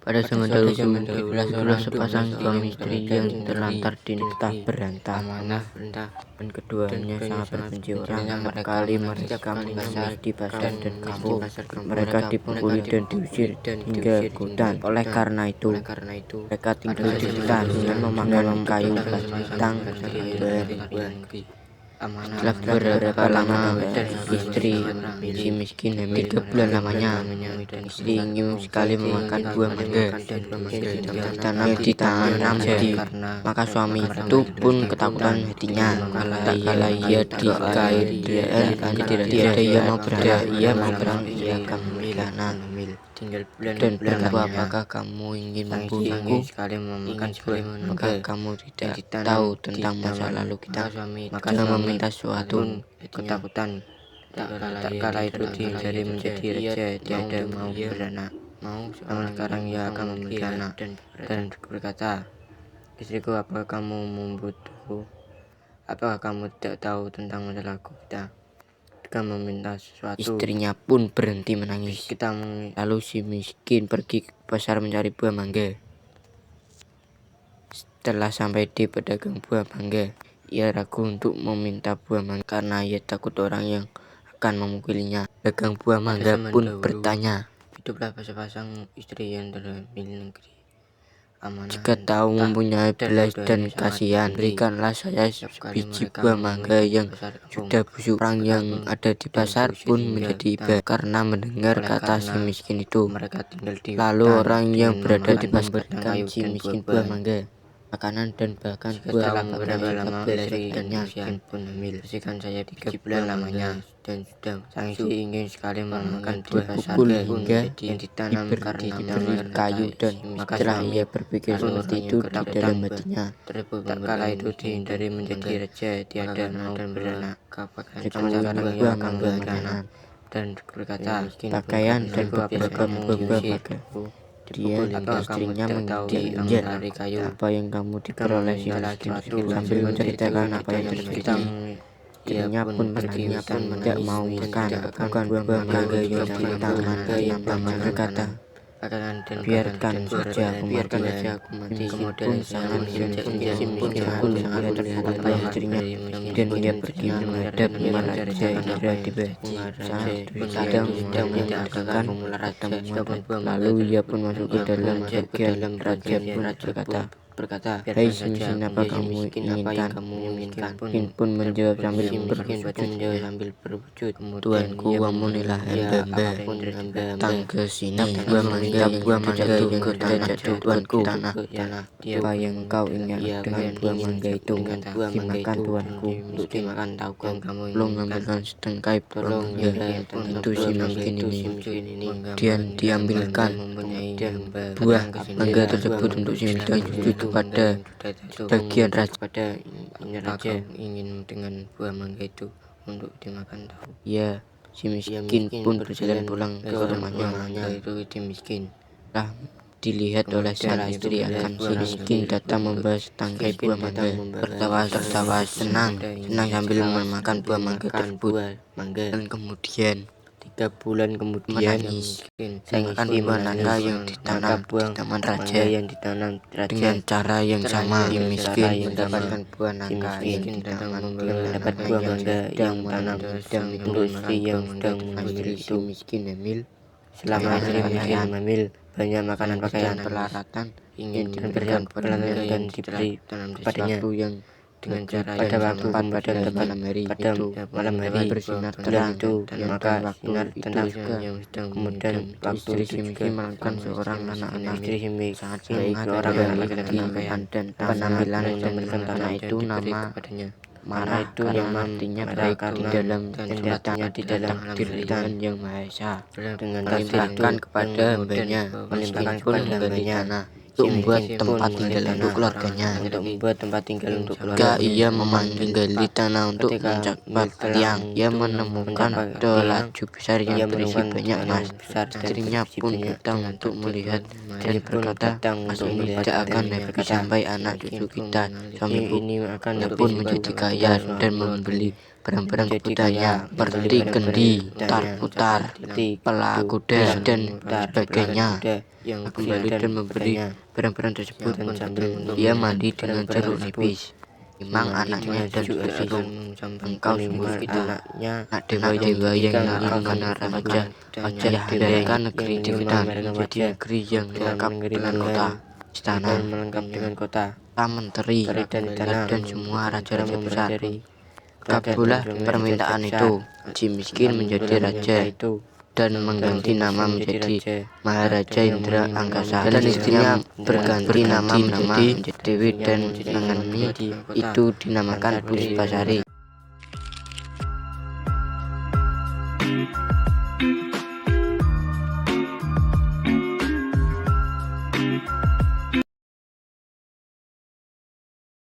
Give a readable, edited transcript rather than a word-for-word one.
Pada zaman dahulu sepasang suami istri yang terlantar di nikah berantah. Dan keduanya sangat berbenci orang. Kali mereka mengemis di pasar dan kampung. Mereka dipukuli dan diusir hingga hutan. Oleh karena itu, mereka tinggal di hutan dan memakan kayu batang setelah beberapa lama istri si miskin hamil 3 bulan lamanya. Istri ingin sekali memakan buah mangga ditanam di maka suami itu pun ketakutan hatinya. Tak kala ia dikairkan tiada ia mau berang ia akan memiliki anak dan berkata, apakah kamu ingin membunuhku? Maka kamu tidak tahu tentang masa lalu kita. Maka jangan meminta sesuatu ketakutan. Tak kala itu dihindari menjadi raja, tiada mau beranak. Namun sekarang ia akan memiliki anak dan berkata, istriku, apakah kamu membutuhku? Apakah kamu tidak tahu tentang masalahku kita? Meminta sesuatu. Istrinya pun berhenti menangis. Lalu si miskin pergi ke pasar mencari buah mangga. Setelah sampai di pedagang buah mangga, ia ragu untuk meminta buah mangga karena ia takut orang yang akan memukulinya. Pedagang buah mangga pun bertanya, hiduplah sepasang istri yang terpilih negeri. Jika tahu mempunyai belas dan kasihan, berikanlah saya sebiji buah mangga yang sudah busuk. Orang yang ada di pasar pun menjadi iba karena mendengar kata si miskin itu. Lalu orang yang berada di pasar memberikan si miskin buah mangga, makanan dan bahkan buah beberapa lama istrinya pun hamil. Bersihkan saya 3 bulan lamanya dan sudah sang istri ingin sekali memakan buah mangga hingga diberi kayu dan setelah ia berpikir seperti itu di dalam hatinya. Tak kala itu dihindari menjadi raja, tiada mau beranak. Sekarang ia akan makanan dan berkata, pakaian dan beberapa buah mangga. Dia dan istrinya menjadi kayu. Apa yang kamu diperoleh si miskin sambil menceritakan apa yang terjadi. Istrinya pun tidak mau makan buah mangga yang di taman berkata, biarkan saja aku mati. Kemudian sangat terpukul oleh istrinya dan ia pergi menghadap Raja Indra di sedang mengadakan pertemuan. Lalu ia pun masuk ke dalam bagian raja pun berkata, hei si miskin, apa kamu inginkan? Miskin pun menjawab sambil bersujud, Tuanku, ampunilah hamba datang ke sini buah mangga yang sudah jatuh Tuanku tanah. Apa yang kau ingat dengan buah mangga itu? Dimakan Tuanku, untuk dimakan tahu belum mengambilkan setengkai buah mangga itu si miskin ini. Diambilkan buah mangga tersebut untuk si miskin kepada bagian raja. Apakah ingin dengan buah mangga itu untuk dimakan tahu? Ya, si miskin pun berjalan pulang ke rumahnya. Itu si miskin lah dilihat oleh sang istri akan si miskin datang membawa setangkai buah mangga. Tertawa senang sambil memakan buah mangga tersebut. Dan kemudian 3 bulan kemudian sang istri buah nangka yang ditanam di taman raja dengan cara yang sama. Si miskin mendapatkan buah nangka yang mendapat buah mangga yang tanam untuk istri yang sedang menghamil. Si miskin hamil. Selama istri miskin hamil, banyak makanan pakaian peralatan ingin diberikan dan diberi kepadanya dengan cara pada waktu malam hari bersinar terang itu, maka sinar tenang yang sedang kemudian waktu istri miskin melakukan seorang anak istri sangat baik seorang laki-laki dan penampilan dan tanah itu nama Marah itu yang artinya baik di dalam senjatanya di dalam Tuhan yang Maha Esa dengan melimpahkan kepada hambanya meskipun hambanya untuk membuat tempat tinggal untuk keluarganya. Jika ia memanggali tanah untuk mencapai tiang, ia menemukan laju besar yang berisi banyak emas. Istrinya pun datang untuk melihat dan berkata, emas ini tidak akan habis sampai anak cucu kita. Suamiku pun menjadi kaya dan membeli barang-barang kebudayanya seperti kendi, putar, pala kuda, dan sebagainya. Yang kembali dan memberi barang-barang tersebut. Dia mandi dengan jeruk nipis. Imam anaknya dan juga engkau sungguh anaknya nak dewa yang akan raja ayah negeri kita menjadi negeri yang lengkap dengan kota, istana, menteri, dan semua raja-raja besar. Kabullah permintaan itu. Si miskin menjadi raja dan mengganti nama menjadi Maharaja Indra Angkasa, dan istrinya berganti nama menjadi Dewi, dan Nangani itu dinamakan Puspasari.